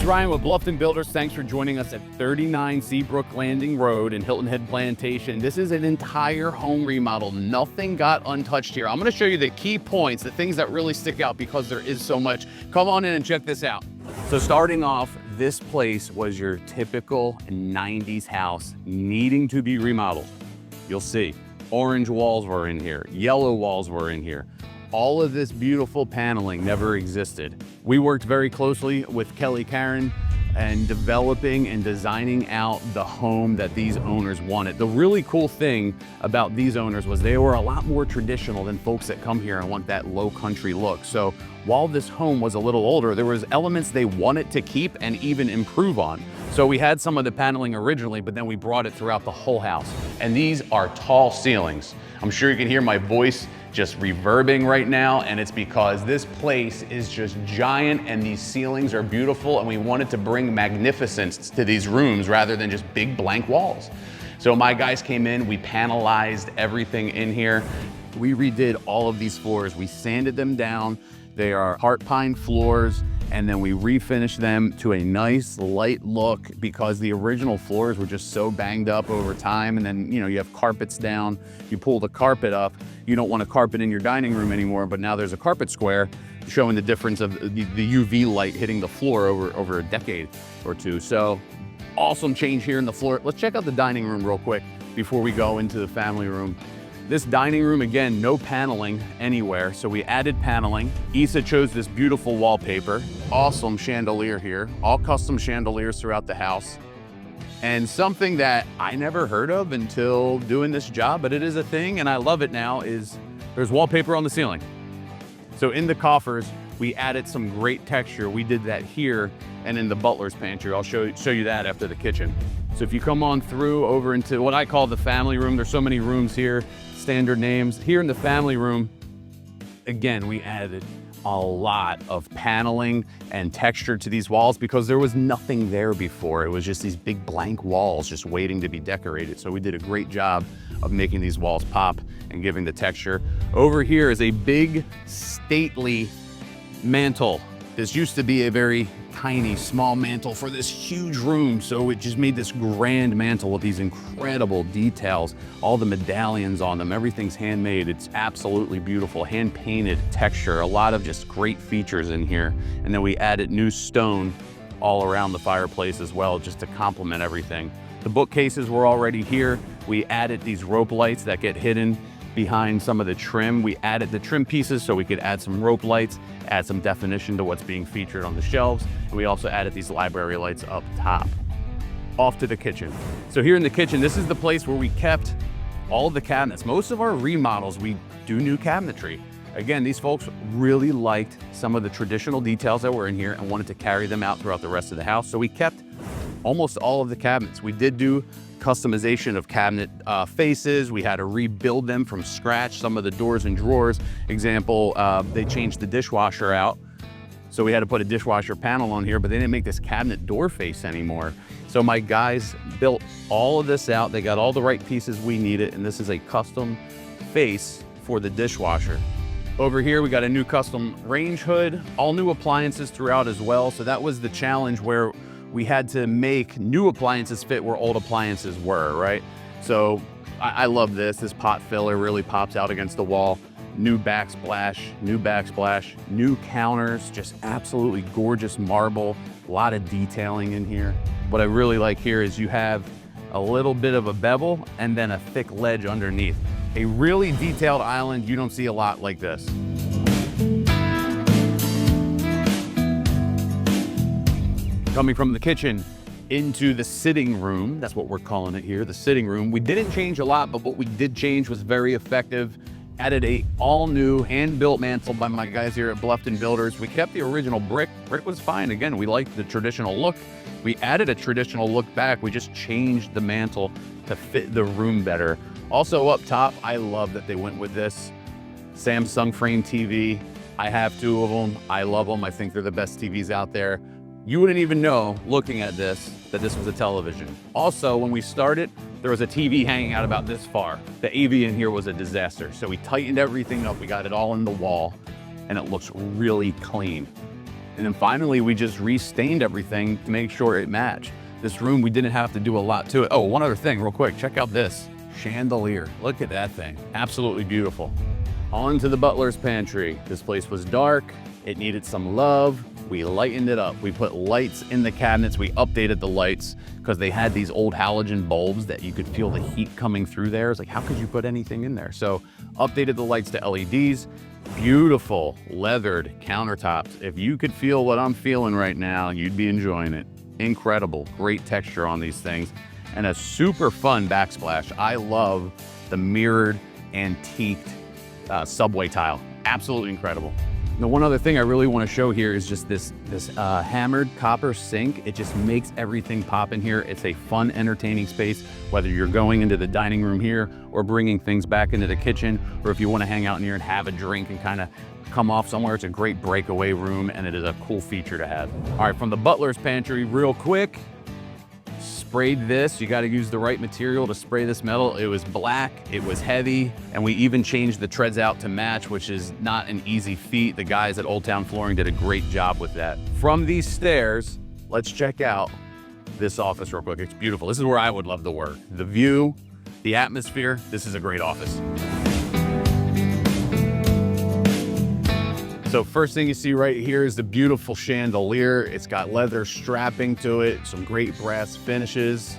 Ryan with Bluffton Builders. Thanks for joining us at 39 Seabrook Landing Road in Hilton Head Plantation. This is an entire home remodel. Nothing got untouched here. I'm going to show you the key points, the things that really stick out because there is so much. Come on in and check this out. So starting off, this place was your typical 90s house needing to be remodeled. You'll see orange walls were in here, yellow walls were in here. All of this beautiful paneling never existed. We worked very closely with Caron and developing and designing out the home that these owners wanted. The really cool thing about these owners was they were a lot more traditional than folks that come here and want that low country look. So while this home was a little older, there was elements they wanted to keep and even improve on. So we had some of the paneling originally, but then we brought it throughout the whole house. And these are tall ceilings. I'm sure you can hear my voice just reverbing right now, and it's because this place is just giant and these ceilings are beautiful, and we wanted to bring magnificence to these rooms rather than just big blank walls. So my guys came in, we panelized everything in here. We redid all of these floors. We sanded them down. They are heart pine floors, and then we refinished them to a nice light look because the original floors were just so banged up over time. And then, you know, you have carpets down, you pull the carpet up, you don't want a carpet in your dining room anymore, but now there's a carpet square showing the difference of the UV light hitting the floor over a decade or two. So awesome change here in the floor. Let's check out the dining room real quick before we go into the family room. This dining room, again, no paneling anywhere, so we added paneling. Issa chose this beautiful wallpaper. Awesome chandelier here, all custom chandeliers throughout the house. And something that I never heard of until doing this job, but it is a thing and I love it now, is there's wallpaper on the ceiling. So in the coffers, we added some great texture. We did that here and in the Butler's pantry. I'll show you that after the kitchen. So if you come on through over into what I call the family room, there's so many rooms here, standard names. Here in the family room, again, we added a lot of paneling and texture to these walls because there was nothing there before. It was just these big blank walls just waiting to be decorated. So we did a great job of making these walls pop and giving the texture. Over here is a big, stately mantle. This used to be a very tiny, small mantle for this huge room. So it just made this grand mantle with these incredible details, all the medallions on them, everything's handmade. It's absolutely beautiful, hand painted texture, a lot of just great features in here. And then we added new stone all around the fireplace as well, just to complement everything. The bookcases were already here. We added these rope lights that get hidden behind some of the trim. We added the trim pieces so we could add some rope lights, add some definition to what's being featured on the shelves. And we also added these library lights up top. Off to the kitchen. So here in the kitchen, this is the place where we kept all of the cabinets. Most of our remodels, we do new cabinetry. Again, these folks really liked some of the traditional details that were in here and wanted to carry them out throughout the rest of the house. So we kept almost all of the cabinets. We did do customization of cabinet faces. We had to rebuild them from scratch. Some of the doors and drawers, example, they changed the dishwasher out. So we had to put a dishwasher panel on here, but they didn't make this cabinet door face anymore. So my guys built all of this out. They got all the right pieces we needed, and this is a custom face for the dishwasher. Over here, we got a new custom range hood, all new appliances throughout as well. So that was the challenge where we had to make new appliances fit where old appliances were, right? So I love this. This pot filler really pops out against the wall. New backsplash, new counters, just absolutely gorgeous marble, a lot of detailing in here. What I really like here is you have a little bit of a bevel and then a thick ledge underneath. A really detailed island, you don't see a lot like this. Coming from the kitchen into the sitting room, that's what we're calling it here, the sitting room. We didn't change a lot, but what we did change was very effective. Added a all new hand-built mantle by my guys here at Bluffton Builders. We kept the original brick. Brick was fine. Again, we liked the traditional look. We added a traditional look back. We just changed the mantle to fit the room better. Also up top, I love that they went with this Samsung frame TV. I have two of them. I love them. I think they're the best TVs out there. You wouldn't even know, looking at this, that this was a television. Also, when we started, there was a TV hanging out about this far. The AV in here was a disaster. So we tightened everything up. We got it all in the wall, and it looks really clean. And then finally, we just restained everything to make sure it matched. This room, we didn't have to do a lot to it. Oh, one other thing real quick, check out this chandelier. Look at that thing, absolutely beautiful. On to the butler's pantry. This place was dark, it needed some love. We lightened it up. We put lights in the cabinets. We updated the lights because they had these old halogen bulbs that you could feel the heat coming through there. It's like, how could you put anything in there? So updated the lights to LEDs. Beautiful leathered countertops. If you could feel what I'm feeling right now, you'd be enjoying it. Incredible, great texture on these things. And a super fun backsplash. I love the mirrored antiqued subway tile. Absolutely incredible. Now, one other thing I really want to show here is just this hammered copper sink. It just makes everything pop in here. It's a fun, entertaining space, whether you're going into the dining room here or bringing things back into the kitchen, or if you want to hang out in here and have a drink and kind of come off somewhere. It's a great breakaway room, and it is a cool feature to have. All right, from the butler's pantry, real quick. Sprayed this. You got to use the right material to spray this metal. It was black, it was heavy, and we even changed the treads out to match, which is not an easy feat. The guys at Old Town Flooring did a great job with that. From these stairs, let's check out this office real quick. It's beautiful. This is where I would love to work. The view, the atmosphere, this is a great office. So first thing you see right here is the beautiful chandelier. It's got leather strapping to it, some great brass finishes.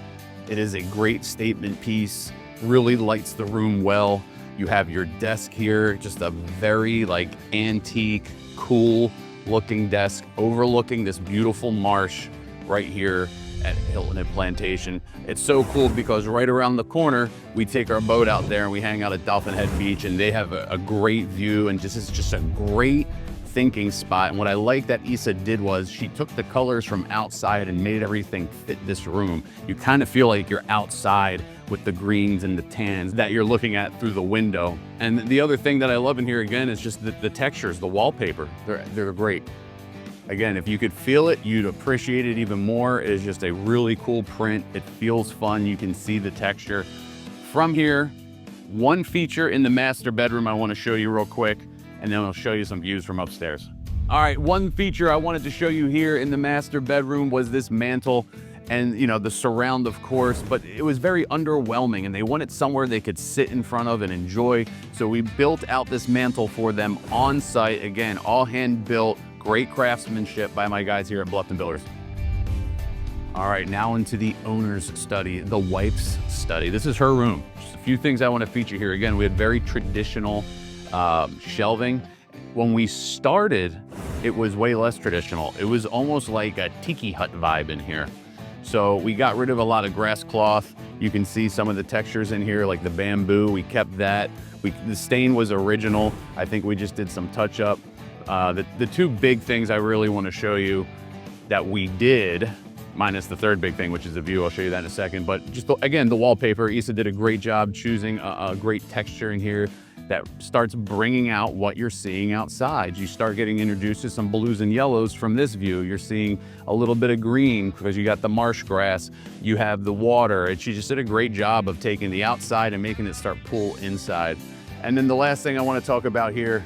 It is a great statement piece, really lights the room well. You have your desk here, just a very like antique, cool looking desk overlooking this beautiful marsh right here at Hilton Head Plantation. It's so cool because right around the corner, we take our boat out there and we hang out at Bluffton Head Beach, and they have a great view, and it's just a great thinking spot. And what I like that Issa did was she took the colors from outside and made everything fit this room. You kind of feel like you're outside with the greens and the tans that you're looking at through the window. And the other thing that I love in here again is just the textures, the wallpaper. They're great. Again, if you could feel it, you'd appreciate it even more. It is just a really cool print. It feels fun. You can see the texture. From here, one feature in the master bedroom I want to show you real quick, and then I'll show you some views from upstairs. All right, one feature I wanted to show you here in the master bedroom was this mantle, and you know, the surround of course, but it was very underwhelming, and they wanted somewhere they could sit in front of and enjoy. So we built out this mantle for them on site. Again, all hand built, great craftsmanship by my guys here at Bluffton Builders. All right, now into the owner's study, the wife's study. This is her room. Just a few things I want to feature here. Again, we had very traditional shelving. When we started, it was way less traditional. It was almost like a tiki hut vibe in here. So we got rid of a lot of grass cloth. You can see some of the textures in here, like the bamboo. We kept that. The stain was original. I think we just did some touch up. The two big things I really want to show you that we did, minus the third big thing, which is the view. I'll show you that in a second. But just again, the wallpaper. Issa did a great job choosing a great texture in here that starts bringing out what you're seeing outside. You start getting introduced to some blues and yellows from this view. You're seeing a little bit of green because you got the marsh grass, you have the water, and she just did a great job of taking the outside and making it start pull inside. And then the last thing I want to talk about here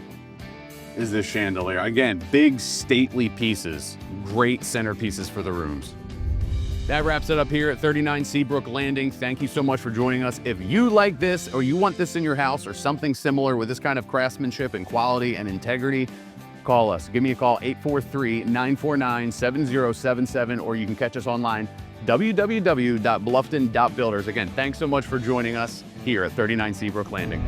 is this chandelier. Again, big stately pieces, great centerpieces for the rooms. That wraps it up here at 39 Seabrook Landing. Thank you so much for joining us. If you like this or you want this in your house or something similar with this kind of craftsmanship and quality and integrity, call us. Give me a call, 843-949-7077, or you can catch us online, www.bluffton.builders. Again, thanks so much for joining us here at 39 Seabrook Landing.